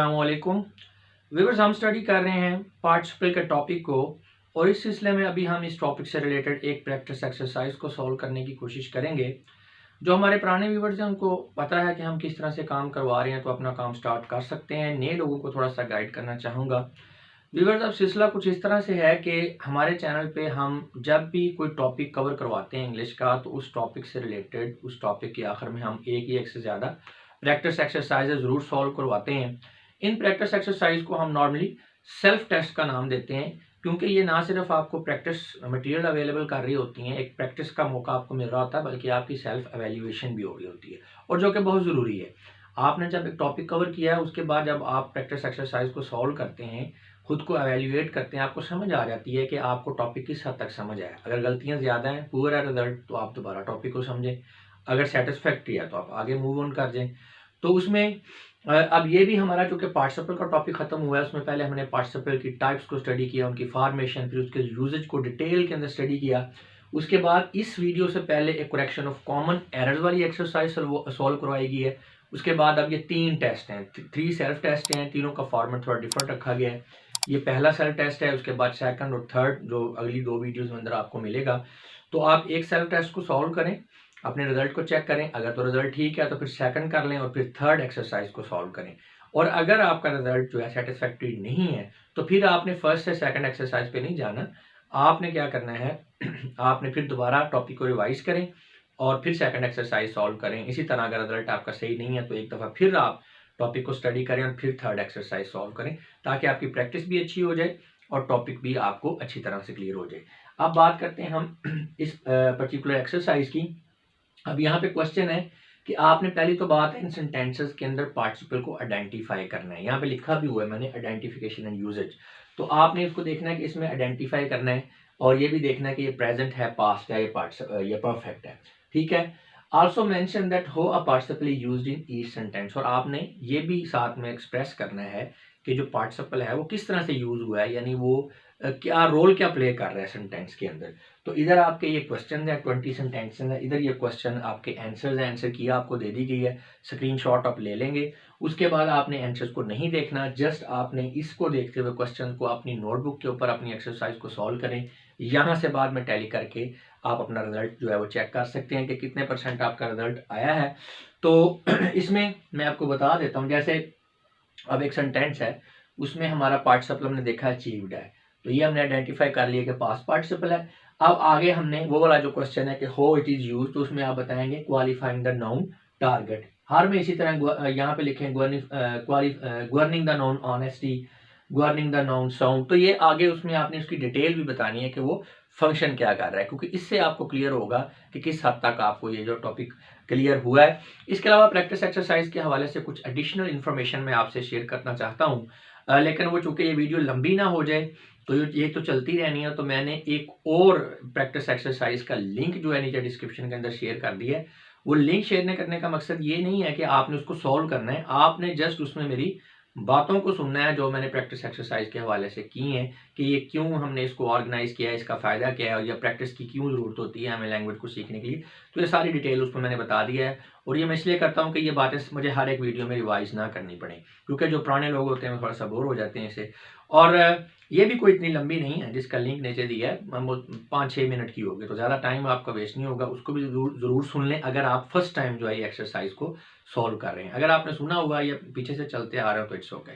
अस्सलामुअलैकुम व्यूअर्स, हम स्टडी कर रहे हैं पार्टिसिपल के टॉपिक को और इस सिलसिले में अभी हम इस टॉपिक से रिलेटेड एक प्रैक्टिस एक्सरसाइज को सॉल्व करने की कोशिश करेंगे। जो हमारे पुराने व्यूअर्स हैं उनको पता है कि हम किस तरह से काम करवा रहे हैं, तो अपना काम स्टार्ट कर सकते हैं। नए लोगों को थोड़ा सा गाइड करना चाहूँगा। व्यूअर्स, अब सिलसिला कुछ इस तरह से है कि हमारे चैनल पे हम जब भी कोई टॉपिक कवर करवाते हैं इंग्लिश का, तो उस टॉपिक से रिलेटेड उस टॉपिक के आखिर में हम एक से ज़्यादा प्रैक्टिस एक्सरसाइज ज़रूर सॉल्व करवाते हैं। इन प्रैक्टिस एक्सरसाइज को हम नॉर्मली सेल्फ टेस्ट का नाम देते हैं, क्योंकि ये ना सिर्फ आपको प्रैक्टिस मटेरियल अवेलेबल कर रही होती हैं, एक प्रैक्टिस का मौका आपको मिल रहा होता है, बल्कि आपकी सेल्फ एवेल्यूएशन भी हो रही होती है, और जो कि बहुत ज़रूरी है। आपने जब एक टॉपिक कवर किया है, उसके बाद जब आप प्रैक्टिस एक्सरसाइज को सॉल्व करते हैं, खुद को एवेल्यूएट करते हैं, आपको समझ आ जाती है कि आपको टॉपिक किस हद तक समझ आया। अगर गलतियाँ ज़्यादा हैं, पुअर है रिजल्ट, तो आप दोबारा टॉपिक को समझें। अगर सेटिस्फैक्ट्री है तो आप आगे मूव ऑन कर जाएँ। तो उसमें अब ये भी हमारा चूँकि पार्टिसिपल का टॉपिक खत्म हुआ है, उसमें पहले हमने पार्टिसिपल की टाइप्स को स्टडी किया, उनकी फॉर्मेशन, फिर उसके यूजेज को डिटेल के अंदर स्टडी किया। उसके बाद इस वीडियो से पहले एक करेक्शन ऑफ कॉमन एरर्स वाली एक्सरसाइज सॉल्व करवाई गई है। उसके बाद अब ये 3 टेस्ट हैं, 3 सेल्फ टेस्ट हैं, तीनों का फॉर्मेट थोड़ा डिफरेंट रखा गया है। ये पहला सेल्फ टेस्ट है, उसके बाद सेकंड और थर्ड जो अगली 2 वीडियोज़ में अंदर आपको मिलेगा। तो आप एक सेल्फ टेस्ट को सॉल्व करें, अपने रिजल्ट को चेक करें। अगर तो रिजल्ट ठीक है तो फिर सेकंड कर लें और फिर थर्ड एक्सरसाइज को सॉल्व करें। और अगर आपका रिजल्ट जो है सेटिस्फैक्ट्री नहीं है, तो फिर आपने फर्स्ट से सेकंड एक्सरसाइज पे नहीं जाना। आपने क्या करना है आपने फिर दोबारा टॉपिक को रिवाइज करें और फिर सेकंड एक्सरसाइज सॉल्व करें। इसी तरह अगर रिजल्ट आपका सही नहीं है तो एक दफ़ा फिर आप टॉपिक को स्टडी करें और फिर थर्ड एक्सरसाइज सॉल्व करें, ताकि आपकी प्रैक्टिस भी अच्छी हो जाए और टॉपिक भी आपको अच्छी तरह से क्लियर हो जाए। अब बात करते हैं हम इस पर्टिकुलर एक्सरसाइज की। अब यहाँ पे क्वेश्चन है कि आपने पहली तो बात है इन सेंटेंसेस के अंदर पार्टिसिपल को आइडेंटिफाई करना है। यहाँ पे लिखा भी हुआ है मैंने, आइडेंटिफिकेशन एंड यूजेज। तो आपने इसको देखना है कि इसमें आइडेंटिफाई करना है और ये भी देखना है कि ये प्रेजेंट है, पास्ट है, ये परफेक्ट है। ठीक है। आल्सो मेंशन दैट हो a participle used in each sentence, और आपने ये भी साथ में एक्सप्रेस करना है कि जो पार्टिसिपल है वो किस तरह से यूज हुआ है, यानी वो क्या रोल क्या प्ले कर रहा है सेंटेंस के अंदर। तो इधर आपके ये क्वेश्चन है, 20 सेंटेंस है, इधर ये क्वेश्चन आपके आंसर्स हैं, आंसर किया आपको दे दी गई है, स्क्रीनशॉट आप ले लेंगे। उसके बाद आपने आंसर्स को नहीं देखना, जस्ट आपने इसको देखते हुए क्वेश्चन को अपनी नोटबुक के ऊपर अपनी एक्सरसाइज को सॉल्व करें। यहाँ से बाद में टैली करके आप अपना रिजल्ट जो है वो चेक कर सकते हैं कि कितने % आपका रिजल्ट आया है। तो इसमें मैं आपको बता देता हूँ, जैसे अब एक सेंटेंस है, उसमें हमारा पार्टिसिपल हमने देखा अचीव्ड है, तो ये हमने आइडेंटिफाई कर लिया कि पास्ट पार्टिसिपल है। अब आगे हमने वो वाला जो क्वेश्चन है कि हाउ इट इज यूज्ड, तो उसमें आप बताएंगे क्वालिफाइंग द नाउन टारगेट। हर में इसी तरह यहाँ पे लिखें governing the noun honesty, governing the noun sound. तो ये आगे उसमें आपने उसकी डिटेल भी बतानी है कि वो फंक्शन क्या कर रहा है, क्योंकि इससे आपको क्लियर होगा कि किस हद तक आपको ये जो टॉपिक क्लियर हुआ है। इसके अलावा प्रैक्टिस एक्सरसाइज के हवाले से कुछ एडिशनल इन्फॉर्मेशन मैं आपसे शेयर करना चाहता हूँ, लेकिन वो चूंकि ये वीडियो लंबी ना हो जाए, तो ये तो चलती रहनी है, तो मैंने एक और प्रैक्टिस एक्सरसाइज का लिंक जो है नीचे डिस्क्रिप्शन के अंदर शेयर कर दिया है। वो लिंक शेयर करने का मकसद ये नहीं है कि आपने उसको सॉल्व करना है, आपने जस्ट उसमें मेरी बातों को सुनना है जो मैंने प्रैक्टिस एक्सरसाइज के हवाले से की हैं, कि ये क्यों हमने इसको ऑर्गेनाइज किया है, इसका फ़ायदा क्या है, और या प्रैक्टिस की क्यों ज़रूरत होती है हमें लैंग्वेज को सीखने के लिए। तो ये सारी डिटेल उसमें मैंने बता दिया है, और ये मैं इसलिए करता हूँ कि ये बातें मुझे हर एक वीडियो में रिवाइज ना करनी पड़े, क्योंकि जो पुराने लोग होते हैं वो थोड़ा सा बोर हो जाते हैं इससे। और ये भी कोई इतनी लंबी नहीं है, जिसका लिंक नीचे दिया है, 5-6 मिनट की होगी, तो ज़्यादा टाइम आपका वेस्ट नहीं होगा। उसको भी ज़रूर सुन लें अगर आप फर्स्ट टाइम जो है ये एक्सरसाइज को सॉल्व कर रहे हैं। अगर आपने सुना हुआ या पीछे से चलते आ रहे हो तो इट्स ओके।